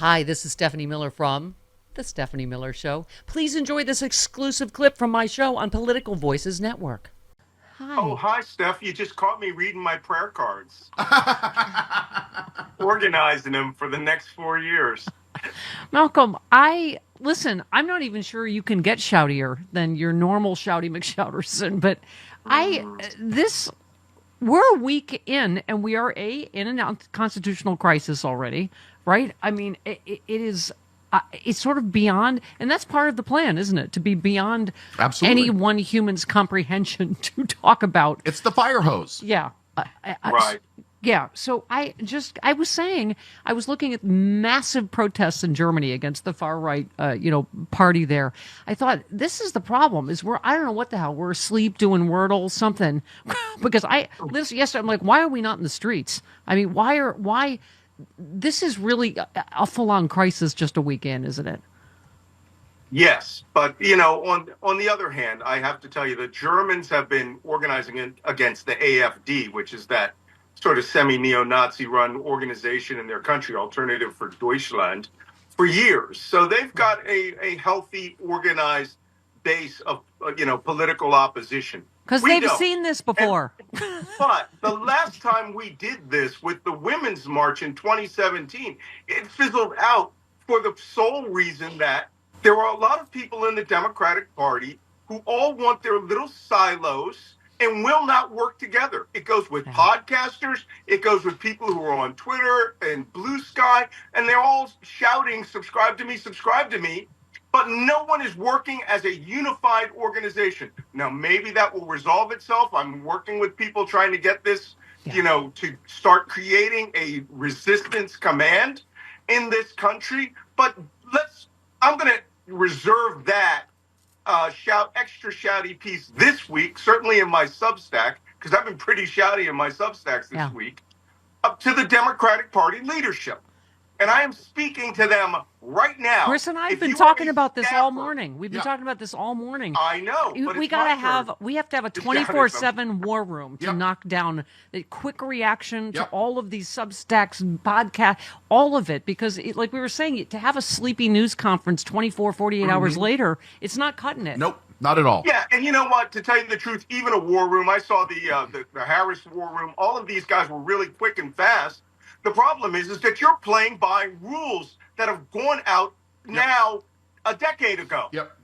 Hi, this is Stephanie Miller from The Stephanie Miller Show. Please enjoy this exclusive clip from my show on Political Voices Network. Oh, Hi. hi, Steph. You just caught me reading my prayer cards, organizing them for the next 4 years. Malcolm, listen, I'm not even sure you can get shoutier than your normal shouty McShouterson, but this, we're a week in and we are in a constitutional crisis already, right? I mean, it is, it's sort of beyond, and that's part of the plan, isn't it? To be beyond Absolutely. any one human's comprehension to talk about. It's the fire hose. Yeah. Right. Yeah. So I was saying, I was looking at massive protests in Germany against the far right, party there. I thought, this is the problem, is I don't know what the hell, we're asleep doing Wordle, something. Because yesterday, I'm like, why are we not in the streets? I mean, this is really a full-on crisis just a week in, isn't it? Yes, but on the other hand, I have to tell you, the Germans have been organizing against the AfD, which is that sort of semi-neo-Nazi run organization in their country, Alternative for Deutschland, for years. So they've got a healthy, organized base of political opposition. Because they've seen this before. But the last time we did this with the Women's March in 2017, it fizzled out for the sole reason that there are a lot of people in the Democratic Party who all want their little silos and will not work together. It goes with podcasters. It goes with people who are on Twitter and Blue Sky, and they're all shouting, subscribe to me. But no one is working as a unified organization. Now, maybe that will resolve itself. I'm working with people trying to get this, to start creating a resistance command in this country. But I'm going to reserve that extra shouty piece this week, certainly in my Substack, because I've been pretty shouty in my Substacks this week, up to the Democratic Party leadership. And I am speaking to them right now. Chris and I have been talking about this all morning. We've been talking about this all morning. I know. But we have to have a 24/7 war room to knock down the quick reaction to all of these Substacks, podcasts, all of it. Because like we were saying, to have a sleepy news conference 24, 48 hours later, it's not cutting it. Nope, not at all. Yeah, and you know what? To tell you the truth, even a war room, I saw the Harris war room, all of these guys were really quick and fast. The problem is that you're playing by rules that have gone out now a decade ago. Yep.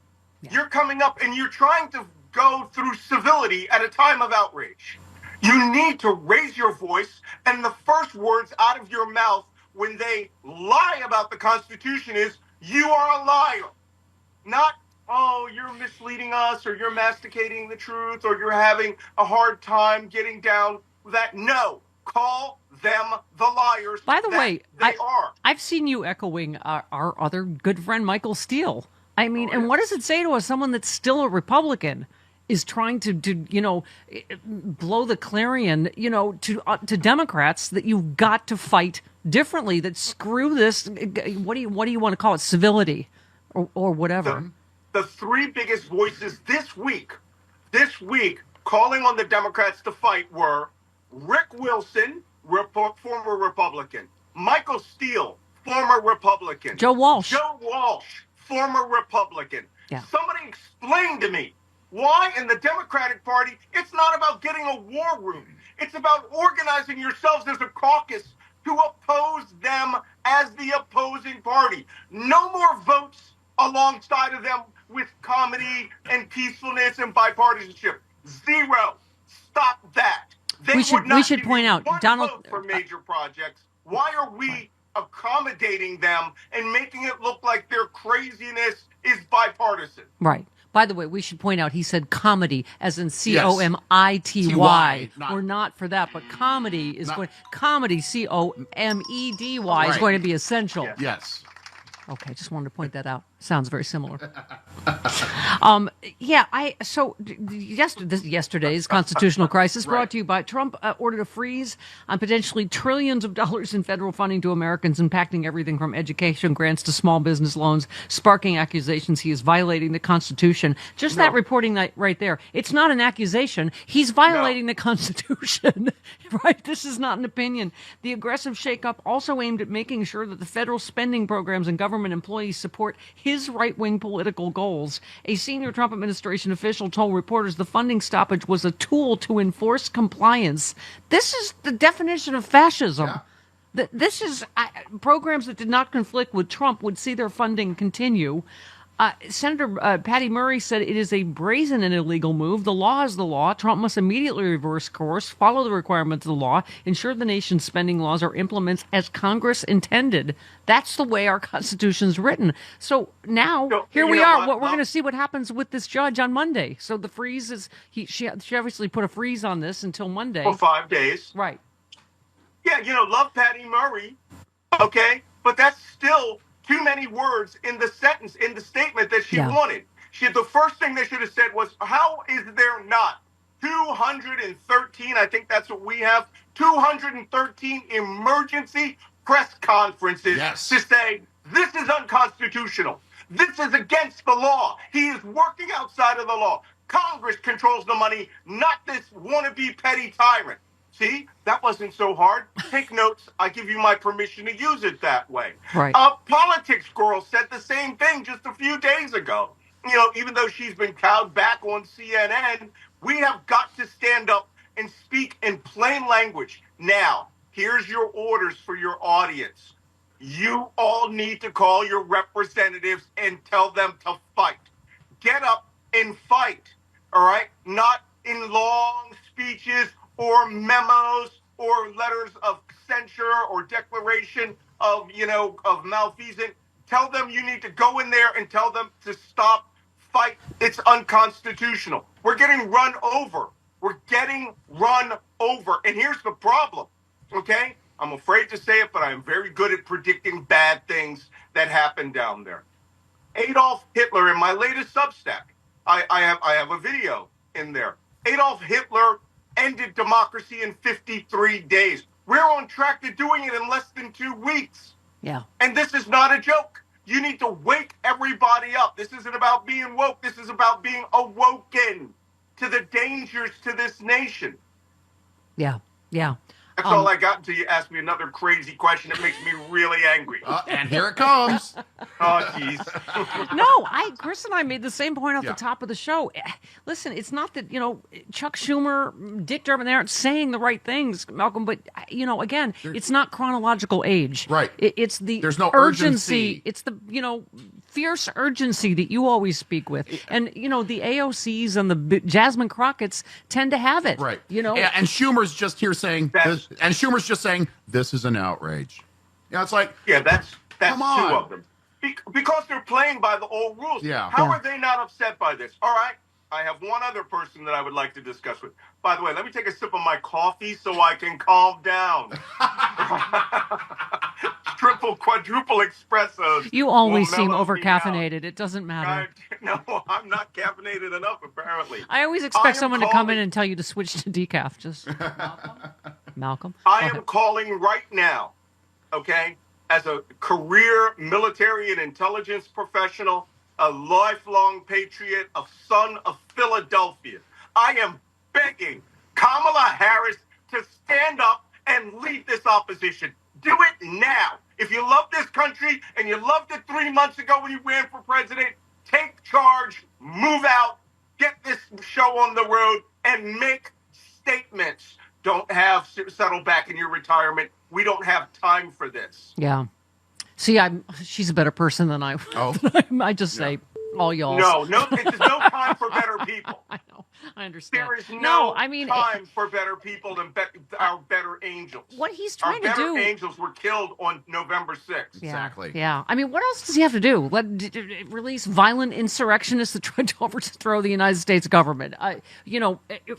You're coming up and you're trying to go through civility at a time of outrage. You need to raise your voice, and the first words out of your mouth when they lie about the Constitution is, you are a liar. Not, oh, you're misleading us, or you're masticating the truth, or you're having a hard time getting down that. No. Call them the liars. By the way, they are. I've seen you echoing our other good friend Michael Steele. I mean, and what does it say to us? Someone that's still a Republican is trying to blow the clarion, to Democrats that you've got to fight differently. That screw this. What do you want to call it? Civility, or whatever. The three biggest voices this week, calling on the Democrats to fight were Rick Wilson, former Republican. Michael Steele, former Republican. Joe Walsh, former Republican. Yeah. Somebody explain to me why in the Democratic Party it's not about getting a war room. It's about organizing yourselves as a caucus to oppose them as the opposing party. No more votes alongside of them with comedy and peacefulness and bipartisanship. Zero. Stop that. We should point out, Donald, for major projects. Why are we accommodating them and making it look like their craziness is bipartisan? Right. By the way, we should point out he said comedy as in COMITY. We're not for that, but comedy is comedy COMEDY is going to be essential. Yes. Okay, just wanted to point that out. Sounds very similar. Yesterday's constitutional crisis brought to you by Trump ordered a freeze on potentially trillions of dollars in federal funding to Americans, impacting everything from education grants to small business loans, sparking accusations he is violating the Constitution. Just that reporting right there. It's not an accusation. He's violating the Constitution, right? This is not an opinion. The aggressive shakeup also aimed at making sure that the federal spending programs and government employees support his right-wing political goals. A senior Trump administration official told reporters the funding stoppage was a tool to enforce compliance. This is the definition of fascism. Yeah. This is programs that did not conflict with Trump would see their funding continue. Senator Patty Murray said it is a brazen and illegal move. The law is the law. Trump must immediately reverse course, follow the requirements of the law, ensure the nation's spending laws are implemented as Congress intended. That's the way our Constitution's written. So now, here we are. We're going to see what happens with this judge on Monday. So the freeze is, she obviously put a freeze on this until Monday. For 5 days. Right. Yeah, love Patty Murray, okay? But that's still too many words in the sentence, in the statement that she wanted. The first thing they should have said was, how is there not 213, I think that's what we have, 213 emergency press conferences to say, this is unconstitutional. This is against the law. He is working outside of the law. Congress controls the money, not this wannabe petty tyrant. See, that wasn't so hard. Take notes. I give you my permission to use it that way. Right. Politics Girl said the same thing just a few days ago. Even though she's been cowed back on CNN, we have got to stand up and speak in plain language. Now, here's your orders for your audience. You all need to call your representatives and tell them to fight. Get up and fight, all right? Not in long speeches or memos or letters of censure or declaration of malfeasance. Tell them you need to go in there and tell them to stop, fight. It's unconstitutional. We're getting run over. And here's the problem, okay? I'm afraid to say it, but I'm very good at predicting bad things that happen down there. Adolf Hitler, in my latest Substack, I have a video in there. Adolf Hitler ended democracy in 53 days. We're on track to doing it in less than 2 weeks. Yeah. And this is not a joke. You need to wake everybody up. This isn't about being woke. This is about being awoken to the dangers to this nation. Yeah. That's all I got until you ask me another crazy question that makes me really angry. And here it comes. Oh, jeez. No, Chris and I made the same point off the top of the show. Listen, it's not that, Chuck Schumer, Dick Durbin, they aren't saying the right things, Malcolm, but, again, it's not chronological age. Right. It's the There's no urgency. It's the, fierce urgency that you always speak with. And, the AOCs and the Jasmine Crockett's tend to have it. Right. And Schumer's just here saying, this is an outrage. It's like, that's come on. 2 of them. Because they're playing by the old rules. Yeah. How are they not upset by this? All right. I have one other person that I would like to discuss with. By the way, let me take a sip of my coffee so I can calm down. Triple, quadruple espressos. You always seem over-caffeinated. It doesn't matter. No, I'm not caffeinated enough, apparently. I always expect someone to come in and tell you to switch to decaf. Just Malcolm? I am calling right now, okay, as a career military and intelligence professional, a lifelong patriot, a son of Philadelphia. I am begging Kamala Harris to stand up and lead this opposition. Do it now. If you love this country and you loved it 3 months ago when you ran for president, take charge, move out, get this show on the road, and make statements. Don't settle back in your retirement. We don't have time for this. Yeah. See, she's a better person than I. Oh. I just say all y'all. No, there's no time for better people. I know. I understand. There is No, I mean, time for better people than our better angels. what he's Our trying to better do. angels were killed on November 6th. Exactly. Yeah. I mean, what else does he have to do? Release violent insurrectionists that tried to overthrow the United States government?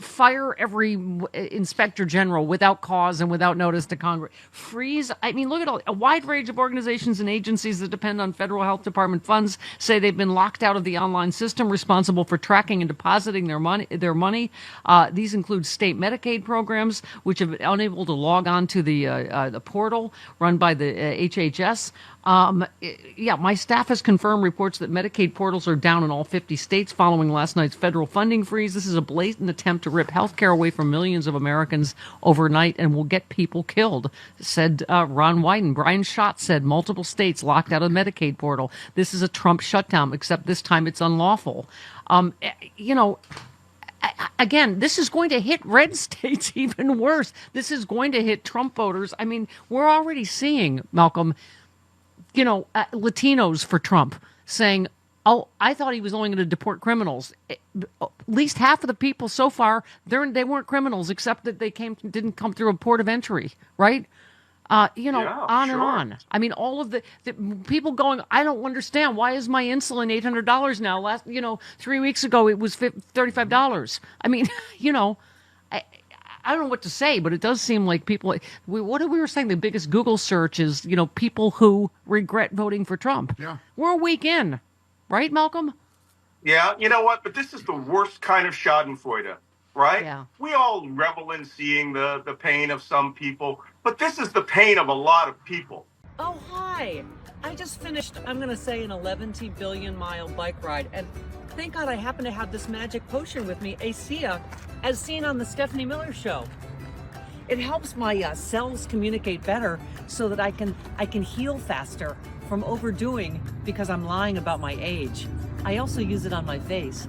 Fire every inspector general without cause and without notice to Congress. Freeze. I mean, look at a wide range of organizations and agencies that depend on federal health department funds say they've been locked out of the online system responsible for tracking and depositing their money. These include state Medicaid programs, which have been unable to log on to the portal run by the HHS. My staff has confirmed reports that Medicaid portals are down in all 50 states following last night's federal funding freeze. This is a blatant attempt to rip health care away from millions of Americans overnight and will get people killed, said Ron Wyden. Brian Schott said multiple states locked out of the Medicaid portal. This is a Trump shutdown, except this time it's unlawful. Again, this is going to hit red states even worse. This is going to hit Trump voters. I mean, we're already seeing, Malcolm, Latinos for Trump saying, oh, I thought he was only going to deport criminals. At least half of the people so far, they weren't criminals, except that they didn't come through a port of entry, right? On and on. I mean, all of the people going, I don't understand. Why is my insulin $800 now? 3 weeks ago, it was $35. I mean, I don't know what to say, but it does seem like people. What we were saying, the biggest Google search is, people who regret voting for Trump. Yeah. We're a week in, right, Malcolm? Yeah, you know what? But this is the worst kind of Schadenfreude, right? Yeah. We all revel in seeing the pain of some people, but this is the pain of a lot of people. Oh, hi. I just finished, I'm going to say, an 11 billion mile bike ride, and thank God I happen to have this magic potion with me, ASEA, as seen on the Stephanie Miller Show. It helps my cells communicate better so that I can heal faster from overdoing because I'm lying about my age. I also use it on my face.